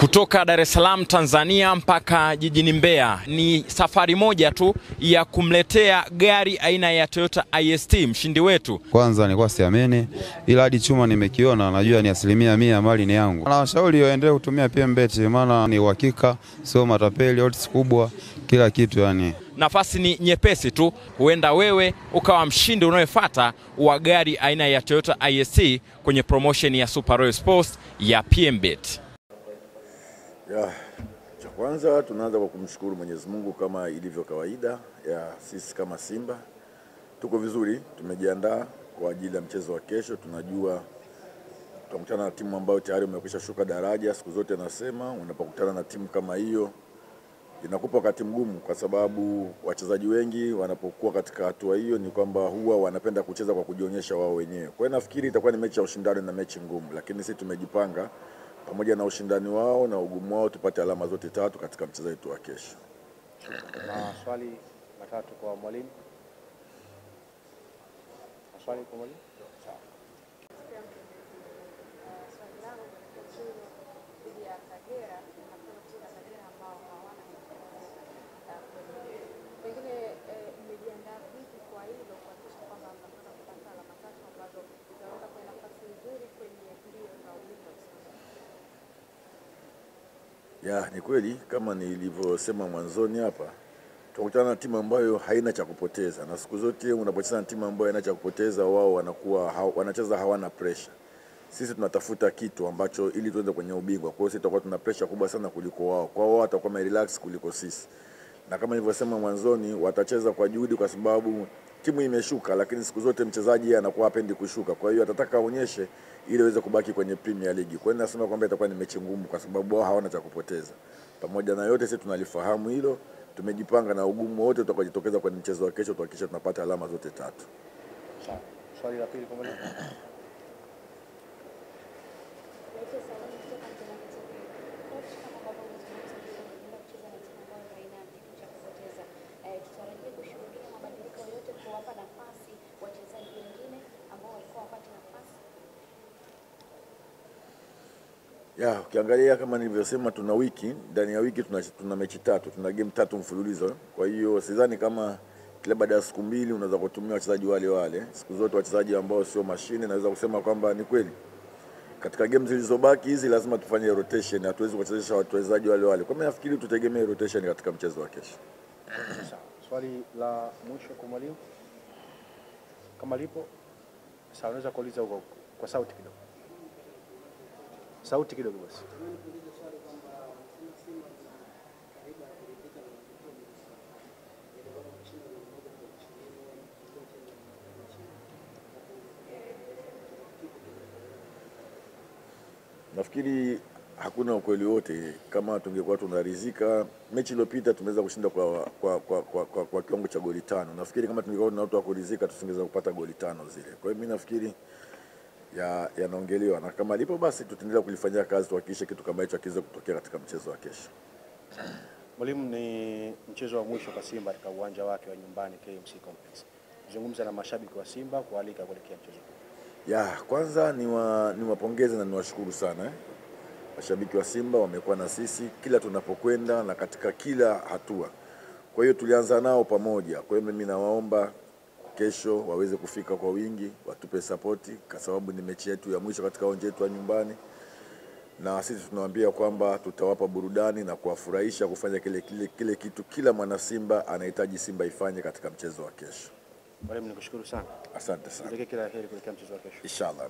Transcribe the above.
Kutoka Dar es Salaam Tanzania mpaka jijini Mbeya ni safari moja tu ya kumletea gari aina ya Toyota IST mshindi wetu. Kwanza nilikuwa siamini, ila hadi chuma nimekiona najua ni 100% mali ni yangu. Nawashauri waendelee kutumia PMBet, maana ni uhakika, sio matapeli, odds kubwa, kila kitu yani. Nafasi ni nyepesi tu, huenda wewe ukawa mshindi unayefuata wa gari aina ya Toyota IST kwenye promotion ya Super Royal Sports ya PMBet. Cha kwanza tunaanza kwa kumshukuru Mwenyezi Mungu kama ilivyo kawaida ya sisi kama Simba. Tuko vizuri, tumejiandaa kwa ajili ya mchezo wa kesho. Tunajua tutakutana na timu ambayo tayari imekwisha shuka daraja. Siku zote nasema unapokutana na timu kama hiyo inakupa wakati mgumu, kwa sababu wachezaji wengi wanapokuwa katika hatua hiyo ni kwamba huwa wanapenda kucheza kwa kujionyesha wao wenyewe. Kwa hiyo nafikiri itakuwa ni mechi ya ushindani na mechi ngumu, lakini sisi tumejipanga pamoja na ushindani wao na ugumu wao tupate alama zote tatu katika mchezo wetu wa kesho. Maswali matatu kwa mwalimu. Maswali kwa mwalimu. Sawa. Ni kweli kama nilivyosema mwanzoni hapa, tunakutana na timu ambayo haina cha kupoteza, na siku zote unapocheza na timu ambayo haina cha kupoteza, wao wanacheza hawana pressure. Sisi tunatafuta kitu ambacho ili tuende kwenye ubingwa. Kwa hiyo sisi tutakuwa tuna pressure kubwa sana kuliko wao. Kwa hiyo wao watakuwa relax kuliko sisi. Na kama nilivyosema mwanzoni, watacheza kwa juhudi kwa sababu timu imeshuka, lakini siku zote mchezaji anakuwa hapendi kushuka. Kwa hiyo atataka aonyeshe ili aweze kubaki kwenye Premier League. Kwa hiyo nasema kwamba itakuwa ni mechi ngumu kwa sababu wao hawana cha kupoteza. Pamoja na yote sisi tunalifahamu hilo, tumejipanga na ugumu wote utakojitokeza kwenye mchezo wa kesho tuhakikishe tunapata alama zote tatu. Sawa. Swali la pili kwa mwalimu. Ukiangalia kama nilivyosema, tuna wiki, ndani ya wiki tuna mechi tatu, tuna game tatu mfululizo. Kwa hiyo sidhani kama kila baada ya siku mbili unaweza kutumia wachezaji wale. Siku zote wachezaji ambao sio mashine, naweza kusema kwamba ni kweli katika game zilizobaki hizi lazima tufanye rotation, hatuwezi kuchezesha wachezaji wale. Kwa hiyo nafikiri tutegemee rotation katika mchezo wa kesho. Swali la mwisho kwa mwalimu. Kama lipo, sasa unaweza kuuliza huko kwa sauti kidogo. Sauti kidogo basi. Nafikiri hakuna ukweli wote. Kama tungekuwa tunaridhika, mechi iliyopita tumeweza kushinda kwa kiwango cha goli 5. Nafikiri kama tungekuwa tuna watu wa kuridhika tusingeweza kupata goli 5 zile. Kwa hiyo mimi nafikiri yanaongelewa, na kama lipo basi tutaendelea kulifanyia kazi tuhakikishe kitu kama hicho kiweze kutokea katika mchezo wa kesho. Mwalimu, ni mchezo wa mwisho kwa Simba katika uwanja wake wa nyumbani KMC Complex. Zungumza na mashabiki wa Simba kualika kuelekea mchezo huu. Kwanza niwapongeze na niwashukuru sana. Mashabiki wa Simba wamekuwa na sisi kila tunapokwenda na katika kila hatua. Kwa hiyo tulianza nao pamoja. Kwa hiyo mimi nawaomba kesho waweze kufika kwa wingi, watupe support kwa sababu ni mechi yetu ya mwisho katika uwanja wetu wa nyumbani. Na sisi tunawaambia kwamba tutawapa burudani na kuwafurahisha kufanya kile kitu kila mwana Simba anahitaji Simba ifanye katika mchezo wa kesho. Mwalimu, nikushukuru sana. Asante sana. Kila heri kuelekea mchezo wa kesho. Inshallah.